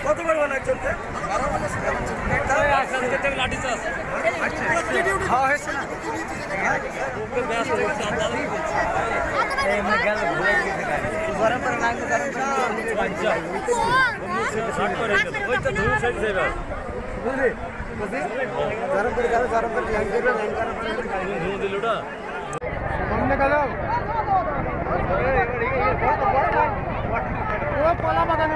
কত বড় বানায় চলতে লাঠি চাষ খাওয়া হয়েছে না গরম করে না গরম করে দিলুটা সামনে গেল কলা বাগানে